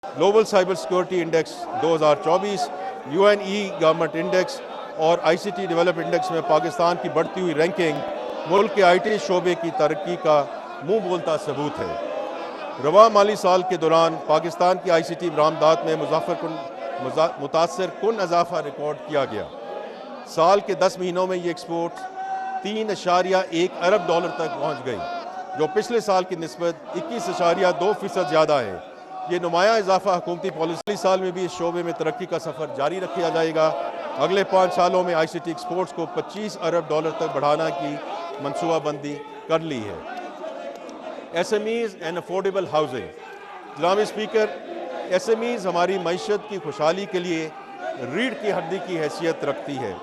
Global cyber security index 2024, UNE government index और ICT develop index में पाकिस्तान की बढ़ती हुई रैंकिंग मुल्क के IT शोबे की तरक्की का मुंह बोलता सबूत है। रवा माली साल के दौरान पाकिस्तान की ICT बरामदात में मुतासर कुन इजाफा रिकॉर्ड किया गया। साल के 10 महीनों में ये एक्सपोर्ट 3.1 अरब डॉलर तक पहुँच गई, जो पिछले साल की निस्बत 21.2% ज़्यादा है। ये नुमाया इजाफा हुकूमती पॉलिसी साल में भी इस शोबे में तरक्की का सफ़र जारी रखा जाएगा। अगले 5 सालों में ICT एक्सपोर्ट्स को 25 अरब डॉलर तक बढ़ाने की मनसूबाबंदी कर ली है। SMEs and affordable housing. जनाब स्पीकर, SMEs हमारी मईशत की खुशहाली के लिए रीढ़ की हड्डी की हैसियत रखती है।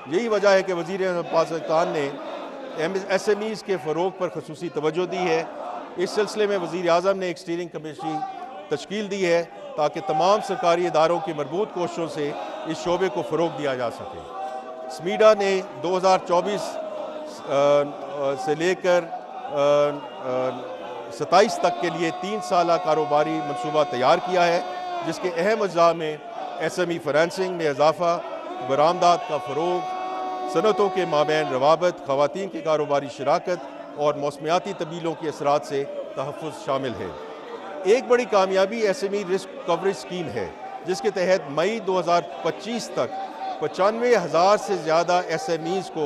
यही वजह है कि वज़ीर पाकिस्तान ने SMEs के फ़रोग़ पर ख़ुसूसी तवज्जो दी है। इस सिलसिले में वज़ीर आज़म ने एक स्टीयरिंग कमेटी तश्कील दी है ताकि तमाम सरकारी इदारों की मरबूत कोशिशों से इस शोबे को फ़रोग़ दिया जा सके। SMEDA ने 2024 से लेकर 27 तक के लिए 3 साला कारोबारी मनसूबा तैयार किया है, जिसके अहम अज्जा में SME फाइनेंसिंग में इजाफा, बरामदात का फ़रोग़, सनतों के माबैन रवाबत, ख़वातीन की कारोबारी शराकत और मौसमियाती तब्दीलियों के असरात से तहफ़्फ़ुज़ शामिल है। एक बड़ी कामयाबी SME रिस्क कवरेज स्कीम है, जिसके तहत मई 2025 तक 95,000 से ज़्यादा SMEs को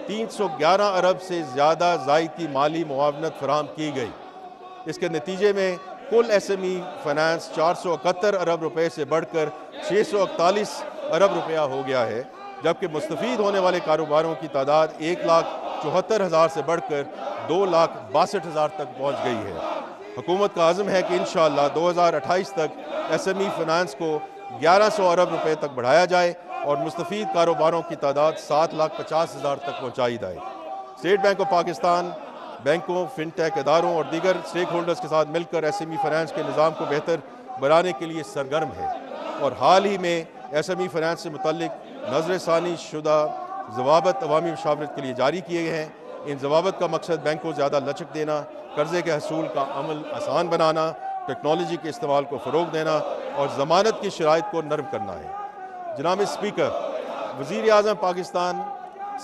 311 अरब से ज़्यादा ज़ायद की माली मुआवनत फराहम की गई। इसके नतीजे में कुल SME फाइनेंस 471 अरब रुपए से बढ़कर 641 अरब रुपया हो गया है, जबकि मुस्तफ़ीद होने वाले कारोबारों की तादाद 1,74,000 से बढ़कर 2,62,000 तक पहुँच गई है। हुकूमत का आज़म है कि इंशाअल्लाह 2028 तक SME फाइनेंस को 1100 अरब रुपए तक बढ़ाया जाए और मुस्तफ़ीद कारोबारों की तादाद 7,50,000 तक पहुँचाई जाए। स्टेट बैंक ऑफ पाकिस्तान बैंकों, फिनटेक इदारों और दीगर स्टेक होल्डर्स के साथ मिलकर SME फाइनेंस के निज़ाम को बेहतर बनाने के लिए सरगर्म है और हाल ही में SME फाइनेंस से मुतल्लिक नज़रसानी शुदा ज़वाबत अवामी मशावरत के लिए जारी किए गए हैं। इन ज़वाबत का मकसद बैंक को ज़्यादा लचक देना, कर्ज़े के हसूल का अमल आसान बनाना, टेक्नोलॉजी के इस्तेमाल को फ़रोग़ देना और ज़मानत की शराइत को नरम करना है। जनाब स्पीकर, वज़ीर आज़म पाकिस्तान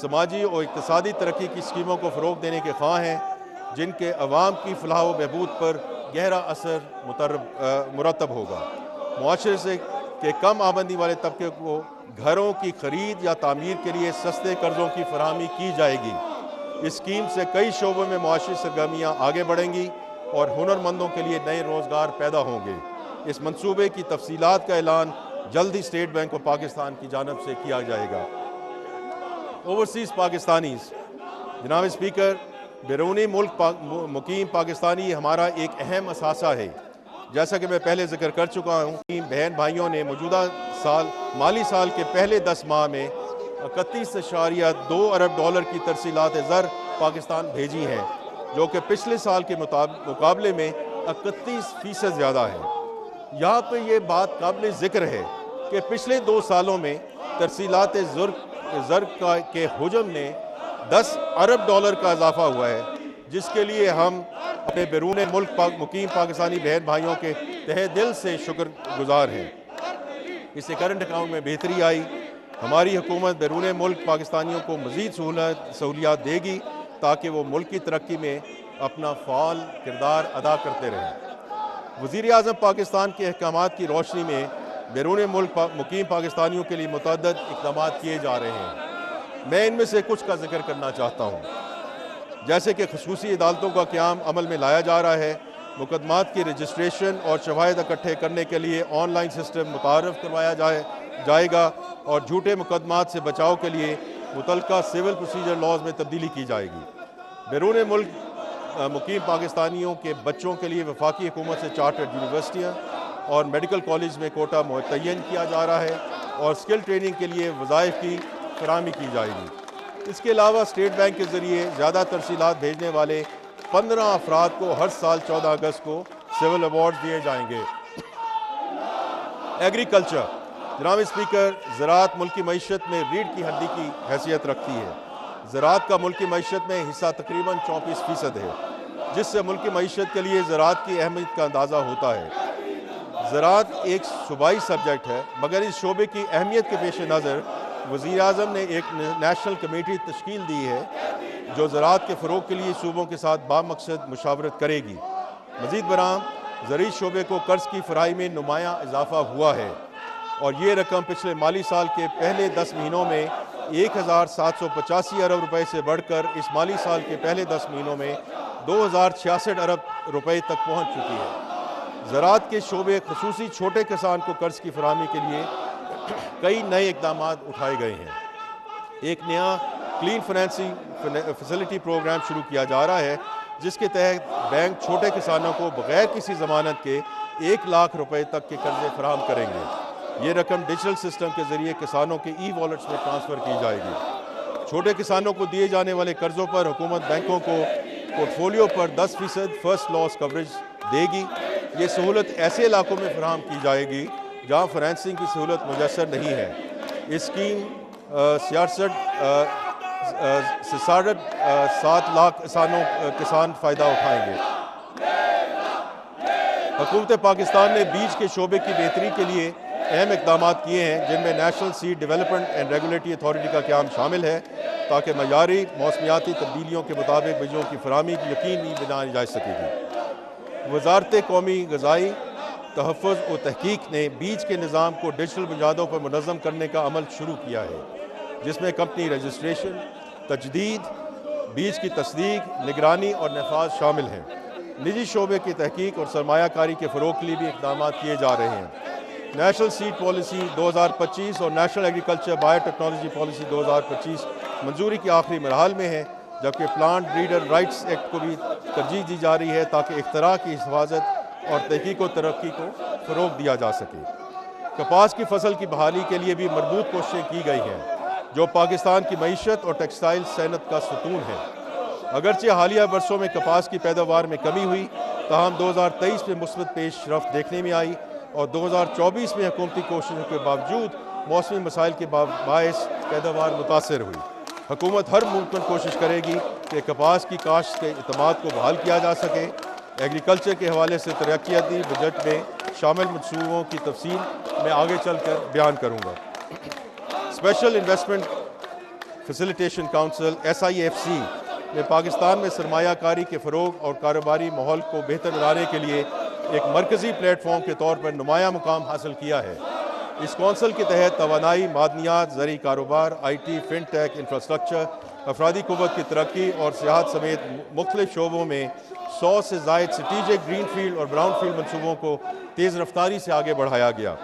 समाजी और इक़्तिसादी तरक्की की स्कीमों को फ़रोग़ देने के ख्वाह हैं, जिनके अवाम की फलाह व बहबूद पर गहरा असर मुरतब होगा। मुआशरे से के कम आमदनी वाले तबके को घरों की खरीद या तामीर के लिए सस्ते कर्ज़ों की फराहमी की जाएगी। इस स्कीम से कई शोबों में मुआशी सरगर्मियाँ आगे बढ़ेंगी और हुनरमंदों के लिए नए रोज़गार पैदा होंगे। इस मंसूबे की तफसीलात का ऐलान जल्द ही स्टेट बैंक ऑफ पाकिस्तान की जानिब से किया जाएगा। Overseas Pakistanis. जनाब स्पीकर, बैरूनी मुल्क मुकीम पाकिस्तानी हमारा एक अहम असासा है। जैसा कि मैं पहले ज़िक्र कर चुका हूँ, बहन भाइयों ने मौजूदा माली साल के पहले 10 माह में 31.2 अरब डॉलर की तरसीलात ज़र पाकिस्तान भेजी हैं, जो कि पिछले साल के मुकाबले में 31% ज़्यादा है। यहाँ पर यह बात काबिल ज़िक्र है कि पिछले 2 सालों में तरसीलात ज़र के हुजम ने 10 अरब डॉलर का इजाफा हुआ है, जिसके लिए हम अपने बैरून मुल्क मुकीम पाकिस्तानी बहन भाइयों के तहे दिल से शुक्रगुजार हैं। इससे करंट अकाउंट में बेहतरी आई। हमारी हुकूमत बैरून मुल्क पाकिस्तानियों को मज़ीद सहूलियात देगी ताकि वो मुल्क की तरक्की में अपना फ़ाल किरदार अदा करते रहें। वज़ीर आज़म पाकिस्तान के अहकामात की रोशनी में बैरून मुल्क मुकीम पाकिस्तानियों के लिए मुतअद्दिद इक़दाम किए जा रहे हैं। मैं इनमें से कुछ का जिक्र करना चाहता हूँ, जैसे कि ख़ुसूसी अदालतों का क़याम अमल में लाया जा रहा है। मुकदमात की रजिस्ट्रेशन और शवाहिद इकट्ठे करने के लिए ऑनलाइन सिस्टम मुतारफ़ करवाया जाएगा और झूठे मुकदमात से बचाव के लिए मुतल्लिका सिविल प्रोसीजर लॉज में तब्दीली की जाएगी। बैरून मुल्क मुकीम पाकिस्तानियों के बच्चों के लिए वफाकी हुकूमत से चार्टर्ड यूनिवर्सिटियाँ और मेडिकल कॉलेज में कोटा मुतय्यन किया जा रहा है और स्किल ट्रेनिंग के लिए वज़ाइफ की फराहमी की जाएगी। इसके अलावा स्टेट बैंक के ज़रिए ज़्यादा तरसीलात भेजने वाले 15 अफराद को हर साल 14 अगस्त को सिविल अवार्ड दिए जाएंगे। एग्रीकल्चर। जनाब स्पीकर, ज़राअत मुल्की मईशत में रीढ़ की हड्डी की हैसियत रखती है। ज़राअत का मुल्की मईशत में हिस्सा तकरीबन 34% है, जिससे मुल्की मईशत के लिए ज़राअत की अहमियत का अंदाज़ा होता है। زراعت ایک صوبائی سبجیکٹ ہے، مگر اس شعبے کی اہمیت کے پیش نظر وزیر اعظم نے ایک نیشنل کمیٹی تشکیل دی ہے جو زراعت کے فروغ کے لیے صوبوں کے ساتھ بامقصد مشاورت کرے گی۔ مزید برآں زرعی شعبے کو قرض کی فراہمی میں نمایاں اضافہ ہوا ہے اور یہ رقم پچھلے مالی سال کے پہلے 10 مہینوں میں 1,785 ارب روپے سے بڑھ کر اس مالی سال کے پہلے 10 مہینوں میں 2,066 ارب روپے تک پہنچ چکی ہے۔ زراعت کے شعبے خصوصی چھوٹے کسان کو قرض کی فراہمی کے لیے کئی نئے اقدامات اٹھائے گئے ہیں۔ ایک نیا کلین فنانسنگ فیسلٹی پروگرام شروع کیا جا رہا ہے جس کے تحت بینک چھوٹے کسانوں کو بغیر کسی ضمانت کے 1 لاکھ روپے تک کے قرضے فراہم کریں گے۔ یہ رقم ڈیجیٹل سسٹم کے ذریعے کسانوں کے ای والیٹس میں ٹرانسفر کی جائے گی۔ چھوٹے کسانوں کو دیے جانے والے قرضوں پر حکومت بینکوں کو پورٹ فولیو پر 10% فرسٹ لاس کوریج دے گی۔ یہ سہولت ایسے علاقوں میں فراہم کی جائے گی جہاں فنانسنگ کی سہولت میسر نہیں ہے۔ اس اسکیم 7 لاکھ کسان فائدہ اٹھائیں گے۔ حکومت پاکستان نے بیج کے شعبے کی بہتری کے لیے اہم اقدامات کیے ہیں جن میں national seed development and regulatory authority کا قیام شامل ہے تاکہ معیاری موسمیاتی تبدیلیوں کے مطابق بیجوں کی فراہمی یقینی بنائی جا سکے گی۔ وزارت قومی غذائی تحفظ و تحقیق نے بیج کے نظام کو ڈیجیٹل بنیادوں پر منظم کرنے کا عمل شروع کیا ہے جس میں کمپنی رجسٹریشن، تجدید، بیج کی تصدیق، نگرانی اور نفاذ شامل ہیں۔ نجی شعبے کی تحقیق اور سرمایہ کاری کے فروغ کے لیے بھی اقدامات کیے جا رہے ہیں۔ نیشنل سیڈ پالیسی 2025 اور national agriculture bio technology policy 2025 منظوری کے آخری مراحل میں ہیں، جبکہ پلانٹ بریڈر رائٹس ایکٹ کو بھی ترجیح دی جا رہی ہے تاکہ اختراع کی حفاظت اور تحقیق و ترقی کو فروغ دیا جا سکے۔ کپاس کی فصل کی بحالی کے لیے بھی مربوط کوششیں کی گئی ہیں جو پاکستان کی معیشت اور ٹیکسٹائل صنعت کا ستون ہے۔ اگرچہ حالیہ برسوں میں کپاس کی پیداوار میں کمی ہوئی، تاہم 2023 میں مثبت پیش رفت دیکھنے میں آئی اور 2024 میں حکومتی کوششوں کے باوجود موسمی مسائل کے باعث پیداوار متاثر ہوئی۔ حکومت ہر ممکن کوشش کرے گی کہ کپاس کی کاشت کے اعتماد کو بحال کیا جا سکے۔ ایگریکلچر کے حوالے سے ترقیاتی بجٹ میں شامل منصوبوں کی تفصیل میں آگے چل کر بیان کروں گا۔ Special investment facilitation council SIFC نے پاکستان میں سرمایہ کاری کے فروغ اور کاروباری ماحول کو بہتر بنانے کے لیے ایک مرکزی پلیٹ فارم کے طور پر نمایاں مقام حاصل کیا ہے۔ اس کونسل کے تحت توانائی، معدنیات، زرعی کاروبار، IT، فن ٹیک، انفراسٹرکچر، افرادی قوت کی ترقی اور سیاحت سمیت مختلف شعبوں میں 100 سے زائد اسٹریٹجک گرین فیلڈ اور براؤن فیلڈ منصوبوں کو تیز رفتاری سے آگے بڑھایا گیا۔